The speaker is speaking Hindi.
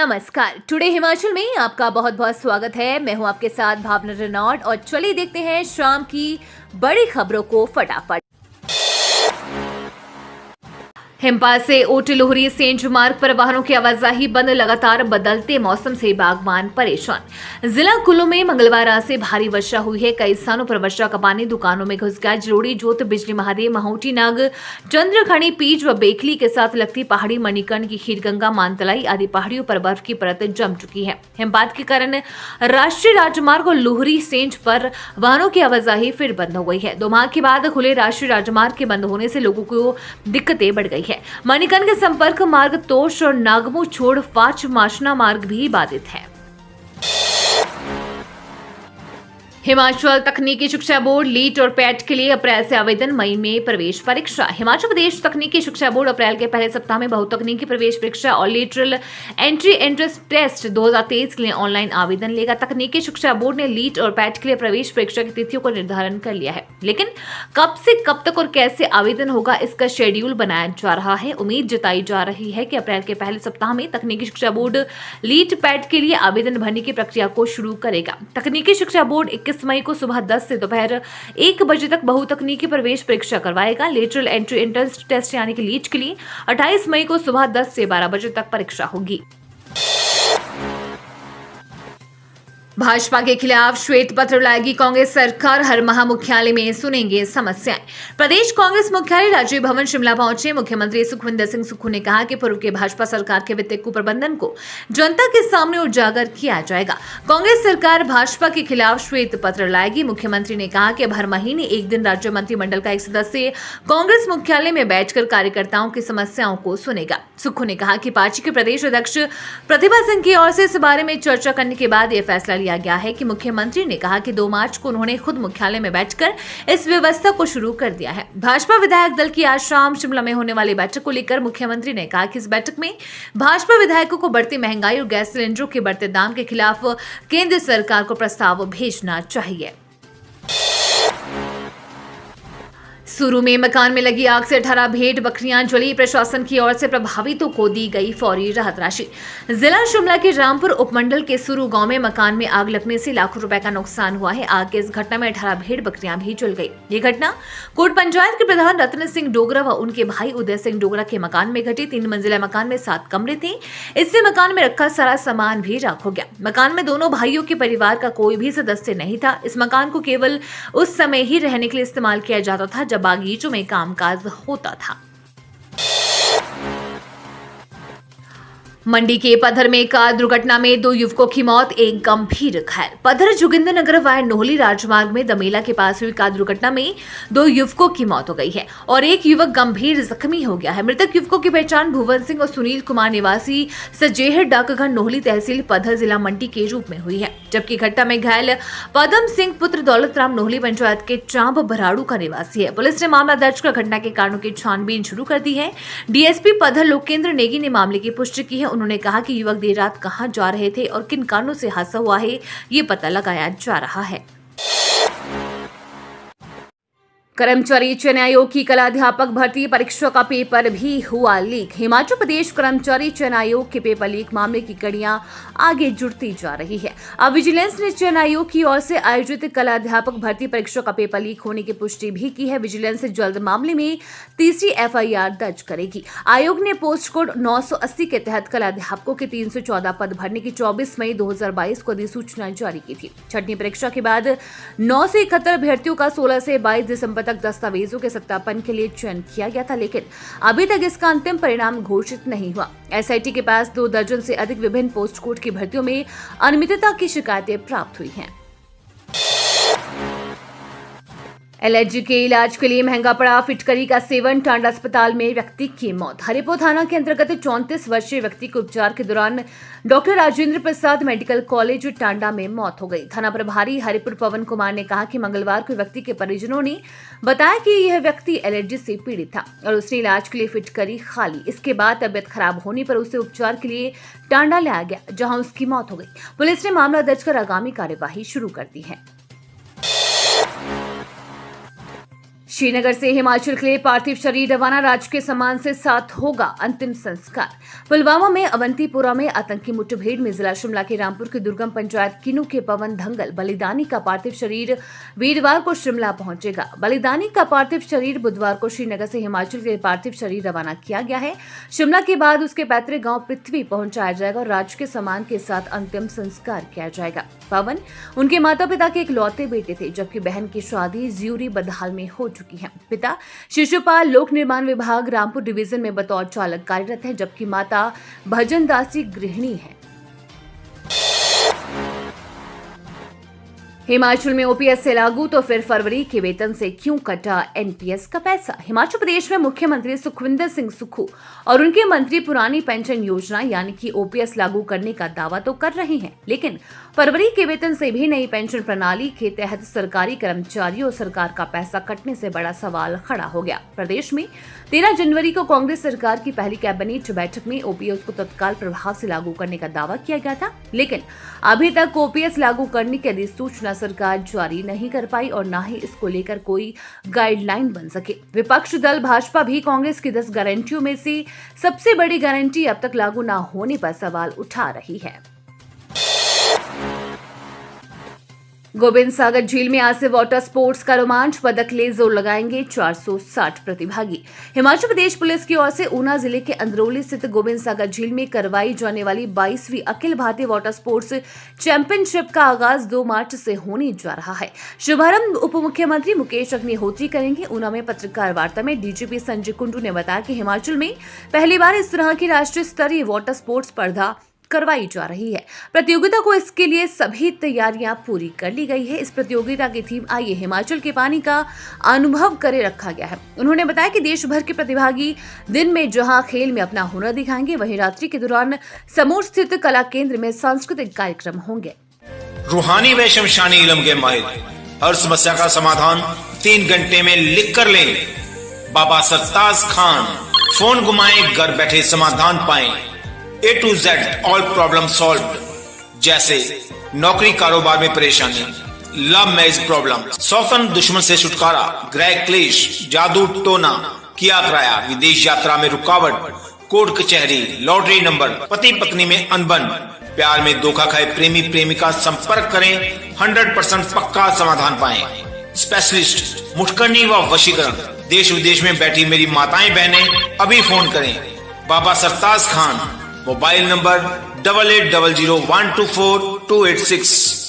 नमस्कार। टुडे हिमाचल में आपका बहुत बहुत स्वागत है। मैं हूं आपके साथ भावना रेनॉल्ड और चलिए देखते हैं शाम की बड़ी खबरों को फटाफट। हिमपात से ओटी लोहरी सेंज मार्ग पर वाहनों की आवाजाही बंद। लगातार बदलते मौसम से बागबान परेशान। जिला कुल्लू में मंगलवार रात से भारी वर्षा हुई है। कई स्थानों पर वर्षा का पानी दुकानों में घुस गया। जलोड़ी, जोत, बिजली महादेव, महौटी नाग, चंद्रखणी, पीच व बेखली के साथ लगती पहाड़ी मणिकर्ण की खीरगंगा, मानतलाई आदि पहाड़ियों पर बर्फ की परत जम चुकी है। हिमपात के कारण राष्ट्रीय राजमार्ग और लोहरी सेंज पर वाहनों की आवाजाही फिर बंद हो गई है। 2 माह के बाद खुले राष्ट्रीय राजमार्ग के बंद होने से लोगों को दिक्कतें बढ़ गई है। मणिकर्ण के संपर्क मार्ग तोश और नागमू छोड़ फाच माशना मार्ग भी बाधित है। हिमाचल तकनीकी शिक्षा बोर्ड लीट और पैट के लिए अप्रैल से आवेदन, मई में प्रवेश परीक्षा। हिमाचल प्रदेश तकनीकी शिक्षा बोर्ड अप्रैल के पहले सप्ताह में बहुतकनीकी प्रवेश परीक्षा और लेटरल एंट्री एंट्रेंस टेस्ट 2023 के लिए ऑनलाइन आवेदन लेगा। तकनीकी शिक्षा बोर्ड ने लीट और पैट के लिए प्रवेश परीक्षा की तिथियों का निर्धारण कर लिया है, लेकिन कब से कब तक और कैसे आवेदन होगा इसका शेड्यूल बनाया जा रहा है। उम्मीद जताई जा रही है कि अप्रैल के पहले सप्ताह में तकनीकी शिक्षा बोर्ड लीट पैट के लिए आवेदन भरने की प्रक्रिया को शुरू करेगा। तकनीकी शिक्षा बोर्ड 21 मई को सुबह 10 से दोपहर 1 बजे तक बहुतकनीकी प्रवेश परीक्षा करवाएगा। लेटरल एंट्री एंट्रेंस टेस्ट यानी कि लीट के लिए 28 मई को सुबह 10 से 12 बजे तक परीक्षा होगी। भाजपा के खिलाफ श्वेत पत्र लाएगी कांग्रेस सरकार। हर माह मुख्यालय में सुनेंगे समस्याएं। प्रदेश कांग्रेस मुख्यालय राजीव भवन शिमला पहुंचे मुख्यमंत्री सुखविंदर सिंह सुक्खू ने कहा कि पूर्व के भाजपा सरकार के वित्तीय कुप्रबंधन को जनता के सामने उजागर किया जाएगा। कांग्रेस सरकार भाजपा के खिलाफ श्वेत पत्र लाएगी। मुख्यमंत्री ने कहा कि अब हर महीने एक दिन राज्य मंत्रिमंडल का एक सदस्य कांग्रेस मुख्यालय में बैठकर कार्यकर्ताओं की समस्याओं को सुनेगा। सुक्खू ने कहा कि पार्टी के प्रदेश अध्यक्ष प्रतिभा सिंह की ओर से इस बारे में चर्चा करने के बाद यह फैसला लिया गया है कि मुख्यमंत्री ने कहा कि 2 मार्च को उन्होंने खुद मुख्यालय में बैठकर इस व्यवस्था को शुरू कर दिया है। भाजपा विधायक दल की आज शाम शिमला में होने वाली बैठक को लेकर मुख्यमंत्री ने कहा कि इस बैठक में भाजपा विधायकों को बढ़ती महंगाई और गैस सिलेंडरों के बढ़ते दाम के खिलाफ केंद्र सरकार को प्रस्ताव भेजना चाहिए। सुरू में मकान में लगी आग से 18 भेड़ बकरियां जली। प्रशासन की ओर से प्रभावितों को दी गई फौरी राहत राशि। जिला शिमला के रामपुर उपमंडल के सुरू गांव में मकान में आग लगने से लाखों रुपए का नुकसान हुआ है। आग की इस घटना में 18 भेड़ बकरियां भी जल गई। ये घटना कोट पंचायत के प्रधान रतन सिंह डोगरा व उनके भाई उदय सिंह डोगरा के मकान में घटी। 3 मंजिला मकान में 7 कमरे थे। इससे मकान में रखा सारा सामान भी राख हो गया। मकान में दोनों भाइयों के परिवार का कोई भी सदस्य नहीं था। इस मकान को केवल उस समय ही रहने के लिए इस्तेमाल किया जाता था जब बागीचों में कामकाज होता था। मंडी के पधर में कार दुर्घटना में 2 युवकों की मौत, एक गंभीर घायल। पधर जोगिंद्रनगर वाया नोहली राजमार्ग में दमेला के पास हुई कार दुर्घटना में 2 युवकों की मौत हो गई है और एक युवक गंभीर जख्मी हो गया है। मृतक युवकों की पहचान भुवन सिंह और सुनील कुमार निवासी सजेहर डाकघर नोहली तहसील पधर जिला मंडी के रूप में हुई है, जबकि घटना में घायल पदम सिंह पुत्र दौलत राम नोहली पंचायत के चांब भराड़ू का निवासी है। पुलिस ने मामला दर्ज कर घटना के कारणों की छानबीन शुरू कर दी है। डीएसपी पधर लोकेंद्र नेगी ने मामले की पुष्टि की है। उन्होंने कहा कि युवक देर रात कहां जा रहे थे और किन कारणों से हादसा हुआ है, ये पता लगाया जा रहा है। कर्मचारी चयन आयोग की कला अध्यापक भर्ती परीक्षा का पेपर भी हुआ लीक। हिमाचल प्रदेश कर्मचारी चयन आयोग के पेपर लीक मामले की कड़ियां आगे जुड़ती जा रही है। अब विजिलेंस ने चयन आयोग की ओर से आयोजित कला अध्यापक भर्ती परीक्षा का पेपर लीक होने की पुष्टि भी की है। विजिलेंस जल्द मामले में तीसरी एफआईआर दर्ज करेगी। आयोग ने पोस्ट कोड 980 के तहत कला अध्यापकों के 314 पद भरने की 24 मई 2022 को अधिसूचना जारी की थी। छठवीं परीक्षा के बाद 9 से 71 अभ्यर्थियों का 16 से 22 दिसंबर तक दस्तावेजों के सत्यापन के लिए चयन किया गया था, लेकिन अभी तक इसका अंतिम परिणाम घोषित नहीं हुआ। एसआईटी के पास 2 दर्जन से अधिक विभिन्न पोस्ट कोड की भर्तियों में अनियमितता की शिकायतें प्राप्त हुई हैं। एलर्जी के इलाज के लिए महंगा पड़ा फिटकरी का सेवन, टांडा अस्पताल में व्यक्ति की मौत। हरिपुर थाना के अंतर्गत 34 वर्षीय व्यक्ति को उपचार के दौरान doctor Rajendra Prasad medical college Tanda में मौत हो गई। थाना प्रभारी हरिपुर पवन कुमार ने कहा कि मंगलवार को व्यक्ति के परिजनों ने बताया कि यह व्यक्ति एलर्जी से पीड़ित था और उसने इलाज के लिए फिटकरी खा ली। इसके बाद तबियत खराब होने पर उसे उपचार के लिए टांडा लाया गया, जहां उसकी मौत हो गई। पुलिस ने मामला दर्ज कर आगामी कार्यवाही शुरू कर दी है। श्रीनगर से हिमाचल के लिए पार्थिव शरीर रवाना, राजकीय सम्मान से साथ होगा अंतिम संस्कार। पुलवामा में अवंतीपुरा में आतंकी मुठभेड़ में जिला शिमला के रामपुर की दुर्गम पंचायत किन्नू के पवन धंगल बलिदानी का पार्थिव शरीर वीरवार को शिमला पहुंचेगा। बलिदानी का पार्थिव शरीर बुधवार को श्रीनगर से हिमाचल के लिए पार्थिव शरीर रवाना किया गया है। शिमला के बाद उसके पैतृक गांव पृथ्वी पहुंचाया जाएगा और राजकीय सम्मान के साथ अंतिम संस्कार किया जाएगा। पवन उनके माता पिता के इकलौते बेटे थे, जबकि बहन की शादी ज्यूरी बदहाल में हो चुकी है। पिता शिशुपाल लोक निर्माण विभाग रामपुर डिवीजन में बतौर चालक कार्यरत हैं, जबकि माता भजन दासी गृहिणी है। हिमाचल में ओपीएस से लागू तो फिर फरवरी के वेतन से क्यों कटा एनपीएस का पैसा। हिमाचल प्रदेश में मुख्यमंत्री सुखविंदर सिंह सुक्खू और उनके मंत्री पुरानी पेंशन योजना यानी कि ओपीएस लागू करने का दावा तो कर रहे हैं, लेकिन फरवरी के वेतन से भी नई पेंशन प्रणाली के तहत सरकारी कर्मचारियों और सरकार का पैसा कटने से बड़ा सवाल खड़ा हो गया। प्रदेश में 13 जनवरी को कांग्रेस सरकार की पहली कैबिनेट बैठक में ओपीएस को तत्काल प्रभाव से लागू करने का दावा किया गया था, लेकिन अभी तक ओपीएस लागू करने की अधिसूचना सरकार जारी नहीं कर पाई और न ही इसको लेकर कोई गाइडलाइन बन सके। विपक्ष दल भाजपा भी कांग्रेस की 10 गारंटियों में से सबसे बड़ी गारंटी अब तक लागू न होने पर सवाल उठा रही है। गोबिंद सागर झील में आज से वाटर स्पोर्ट्स का रोमांच, पदक ले जोर लगाएंगे 460 प्रतिभागी। हिमाचल प्रदेश पुलिस की ओर से ऊना जिले के अंदरौली स्थित गोबिंद सागर झील में करवाई जाने वाली 22वीं Akhil Bharatiya water sports championship का आगाज 2 मार्च से होने जा रहा है। शुभारंभ उप मुख्यमंत्री मुकेश अग्निहोत्री करेंगे। ऊना में पत्रकार वार्ता में डीजीपी संजय कुंडू ने बताया कि हिमाचल में पहली बार इस तरह की राष्ट्रीय स्तरीय वाटर स्पोर्ट्स स्पर्धा करवाई जा रही है। प्रतियोगिता को इसके लिए सभी तैयारियां पूरी कर ली गई है। इस प्रतियोगिता की थीम आइए हिमाचल के पानी का अनुभव करे रखा गया है। उन्होंने बताया कि देश भर के प्रतिभागी दिन में जहां खेल में अपना हुनर दिखाएंगे, वहीं रात्रि के दौरान समूह स्थित कला केंद्र में सांस्कृतिक कार्यक्रम होंगे। रूहानी व शमशानी इल्म के माहिर हर समस्या का समाधान 3 घंटे में लिख कर लें। बाबा सरताज खान। फोन घुमाएं, घर बैठे समाधान पाएं। A to Z all problem solve, जैसे नौकरी कारोबार में परेशानी, लव मैरिज प्रॉब्लम, सौतन दुश्मन से छुटकारा, गृह क्लेश, जादू टोना, किया कराया, विदेश यात्रा में रुकावट, कोर्ट कचहरी, लॉटरी नंबर, पति पत्नी में अनबन, प्यार में धोखा खाए प्रेमी प्रेमिका संपर्क करें, 100% पक्का समाधान पाएं। स्पेशलिस्ट मुठकरनी व वशीकरण, देश विदेश में बैठी मेरी माताएं बहनें अभी फोन करें। बाबा सरताज खान। Mobile number 8800124286।